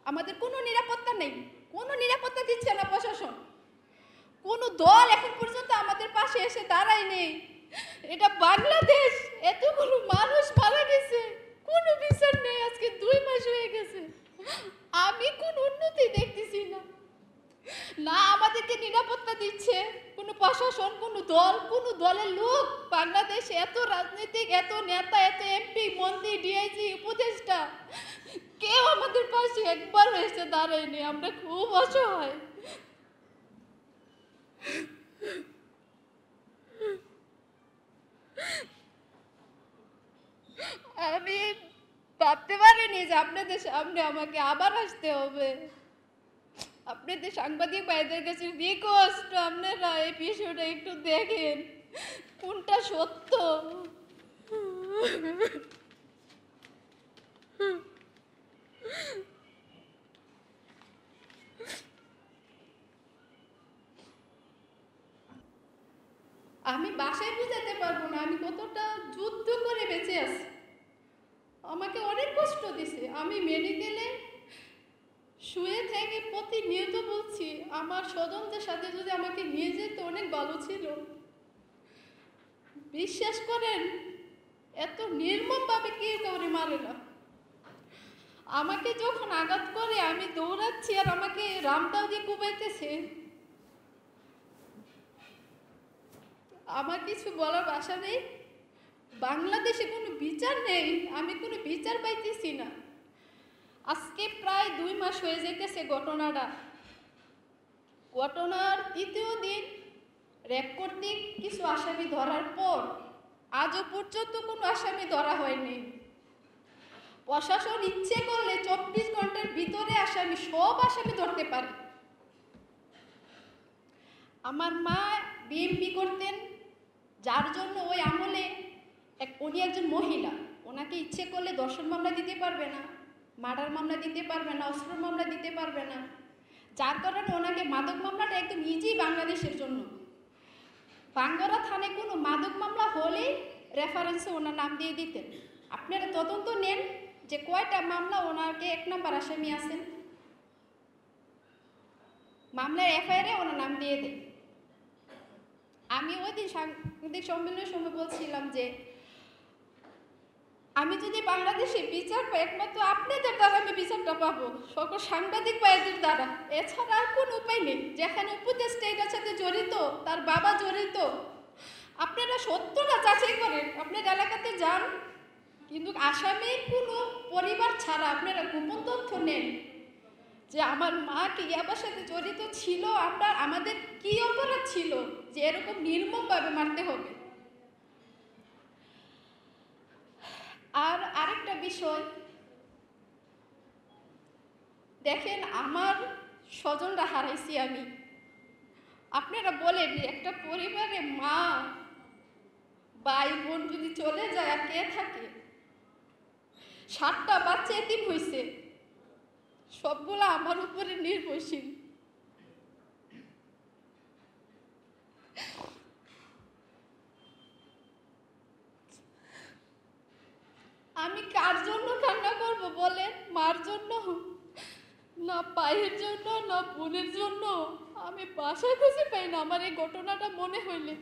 আমাদের কোনো নিরাপত্তা নেই, কোনো নিরাপত্তা দিচ্ছে না প্রশাসন। কোনো দল এখন পর্যন্ত আমাদের পাশে এসে দাঁড়ায় নেই। এটা বাংলাদেশ, এতগুলো মানুষ মারা গেছে, কোনো বিচার নেই। আজকে 2 মাস হয়ে গেছে, আমি কোন উন্নতি দেখতেছি না। না আমাদেরকে নিরাপত্তা দিচ্ছে কোনো প্রশাসন, কোনো দল, কোনো দলের লোক। বাংলাদেশে এত রাজনৈতিক, এত নেতা, এত এমপি, মন্ত্রী, ডিআইজি, উপদেষ্টা, কেউ আমাদের পাশে একবার এসে দাঁড়ায়নি। আমরা খুব অসহায়। আমি ভাবতে পারিনি যে আপনাদের সামনে আমাকে আবার আসতে হবে। আপনাদের সাংবাদিক ভাইদের কাছে রিকোয়েস্ট, আপনারা এই বিষয়টা একটু দেখেন কোনটা সত্য। আমি বাসায় বুঝাতে পারবো না আমি কতটা যুদ্ধ করে বেঁচে আছি। আমাকে অনেক কষ্ট দিছে। আমি মেডিকেলে শুয়ে থেকে প্রতিনিয়ত বলছি আমার স্বজনদের সাথে যদি আমাকে নিয়ে যেত অনেক ভালো ছিল। বিশ্বাস করেন, এত নির্মমভাবে কেউ কাউরে মারে না। আমাকে যখন আঘাত করে আমি দৌড়াচ্ছি আর আমাকে রামদাও দিয়ে কুবাইতেছে, আমার কিছু বলার ভাষা নেই। বাংলাদেশে কোনো বিচার নেই, আমি কোনো বিচার পাইতেছি না। আজকে প্রায় 2 মাস হয়ে যেতেছে ঘটনার 3য় দিন র্যাব কর্তৃক কিছু আসামি ধরার পর আজও পর্যন্ত কোনো আসামি ধরা হয়নি। প্রশাসন ইচ্ছে করলে 24 ঘন্টার ভিতরে সব আসামি ধরতে পারে। আমার মা বিএমপি করতেন, যার জন্য ওই আমলে উনি একজন মহিলা, ওনাকে ইচ্ছে করলে ধর্ষণ মামলা দিতে পারবে না, মার্ডার মামলা দিতে পারবে না, অস্ত্র মামলা দিতে পারবে না। যার কারণে ওনাকে মাদক মামলাটা একদম ইজি বাংলাদেশের জন্য। ভাঙ্গরা থানায় কোনো মাদক মামলা হলেই রেফারেন্সে ওনার নাম দিয়ে দিতেন। আপনারা তদন্ত নেন যে কয়টা মামলা ওনাকে 1 নম্বর আসামি আছেন, মামলার এফআইআরে ওনার নাম দিয়ে দেন। আমি ওই দিন সাংবাদিক সম্মেলনের সময় বলছিলাম যে আমি যদি বাংলাদেশে বিচার পাই একমাত্র আপনাদের দ্বারা আমি বিচারটা পাবো, সকল সাংবাদিক ভাইদের দ্বারা। এছাড়া আর কোনো উপায় নেই। যেখানে উপদেষ্টা এটার সাথে জড়িত, তার বাবা জড়িত, আপনারা সত্যটা যাচাই করেন, আপনার এলাকাতে যান, কিন্তু আসামির কোনো পরিবার ছাড়া আপনারা গোপন তথ্য নেন যে আমার মা কি ইয়াবার সাথে জড়িত ছিল, আমাদের কি অপরাধ ছিল যে এরকম নির্মমভাবে মারতে হবে। আর আরেকটা বিষয় দেখেন, আমার স্বজনরা হারাইছি আমি। আপনারা বলেন একটা পরিবারে মা ভাই বোন যদি চলে যায় আর কে থাকে? 7টা বাচ্চা এতিম হয়েছে, সবগুলো আমার উপরে নির্ভরশীল। আমি কার জন্য কান্না করবো বলেন? মার জন্য না, ভাইয়ের জন্য না, বোনের জন্য? আমি বাসায় খুঁজে পাই না আমার এই ঘটনাটা মনে হইলে।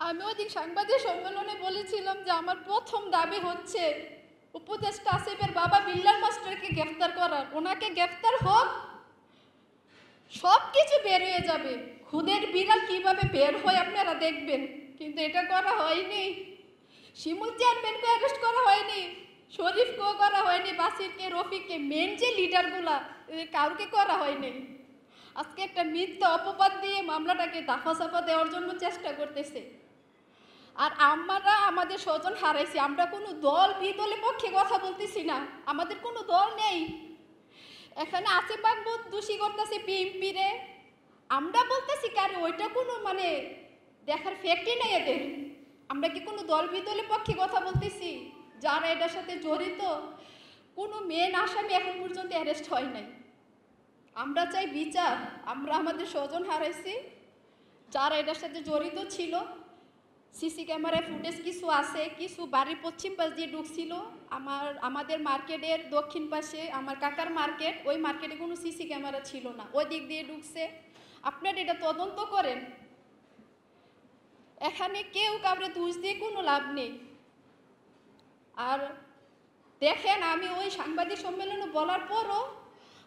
আমি ওইদিন সাংবাদিক সম্মেলনে বলেছিলাম যে আমার প্রথম দাবি হচ্ছে উপদেষ্টা আসিফের বাবা বিল্লাল মাস্টারকে গ্রেফতার করার। ওনাকে গ্রেফতার হোক, সব কিছু বের হয়ে যাবে। খুদের বিড়াল কিভাবে বের হয় আপনারা দেখবেন, কিন্তু এটা করা হয়নি। শিমুল চেয়ারম্যানকে অ্যারেস্ট করা হয়নি, শরীফকেও করা হয়নি, বাসিরকে, রফিককে, মেন যে লিডারগুলা কাউকে করা হয়নি। আজকে একটা মিথ্যা অপবাদ দিয়ে মামলাটাকে দাফাসাফা দেওয়ার জন্য চেষ্টা করতেছে। আর আমরা আমাদের স্বজন হারাইছি। আমরা কোনো দল বিদলের পক্ষে কথা বলতেছি না, আমাদের কোনো দল নেই। এখানে আসিফ মাহমুদ দোষী করতেছে বিএনপি রে, আমরা বলতেছি কারে ওইটা কোনো দেখার ফ্যাক্টই নেই এদের। আমরা কি কোনো দল বিদলের পক্ষে কথা বলতেছি? যারা এটার সাথে জড়িত কোনো মেন আসামি এখন পর্যন্ত অ্যারেস্ট হয় নাই। আমরা চাই বিচার। আমরা আমাদের স্বজন হারাইছি, যারা এটার সাথে জড়িত ছিল। সিসি ক্যামেরায় ফুটেজ কিছু আছে, কিছু বাড়ির পশ্চিম পাশ দিয়ে ঢুকছিল, আমাদের মার্কেটের দক্ষিণ পাশে আমার কাকার মার্কেট, ওই মার্কেটে কোনো সিসি ক্যামেরা ছিল না, ওই দিক দিয়ে ঢুকছে। আপনারা এটা তদন্ত করেন, এখানে কেউ কাউরে দোষ দিয়ে কোনো লাভ নেই। আর দেখেন, আমি ওই সাংবাদিক সম্মেলনে বলার পরও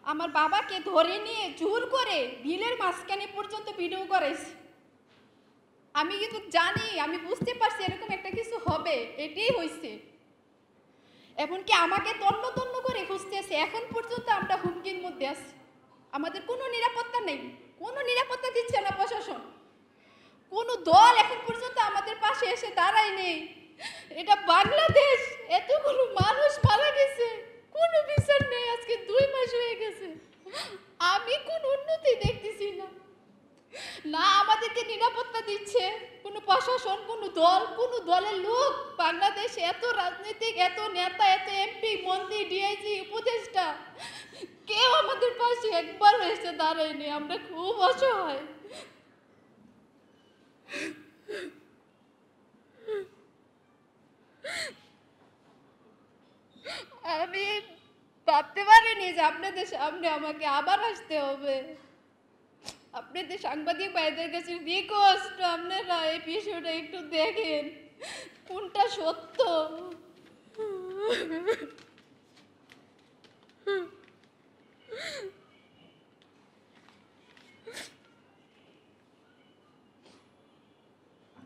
আমার বাবাকে ধরে নিয়ে জোর করে বিলের মাঝখানে পর্যন্ত ভিডিও করাইছে। আমি কিন্তু জানি, আমি বুঝতে পারছি এরকম একটা কিছু হবে, এটাই হয়েছে। এমনকি আমাকে তন্ন তন্ন করে খুঁজতেছে। এখন পর্যন্ত আমরা হুমকির মধ্যে আছি, আমাদের কোনো নিরাপত্তা নেই, কোনো নিরাপত্তা দিচ্ছে না প্রশাসন, কোনো দল এখন পর্যন্ত আমাদের পাশে এসে দাঁড়ায় নেই। এটা বাংলাদেশ, এতগুলো মানুষ মারা গেছে, কোনো বিচার নেই। আজকে 2 মাস হয়ে গেছে, আমি কোন উন্নতি দেখতেছি না। না আমাদেরকে নিরাপত্তা দিচ্ছে কোনো প্রশাসন, কোনো দল, কোনো দলের লোক। বাংলাদেশে এত রাজনীতিক, এত নেতা, এত এমপি, মন্ত্রী, ডিআইজি, উপদেষ্টা, কেউ আমাদের পাশে একবার এসে দাঁড়ায়নি। আমরা খুব অসহায়। আমি ভাবতে পারিনি যে আপনাদের সামনে আমাকে আবার আসতে হবে। আপনাদের সাংবাদিক ভাইদের কাছে রিকোয়েস্ট, আপনারা এই বিষয়টা একটু দেখেন কোনটা সত্য।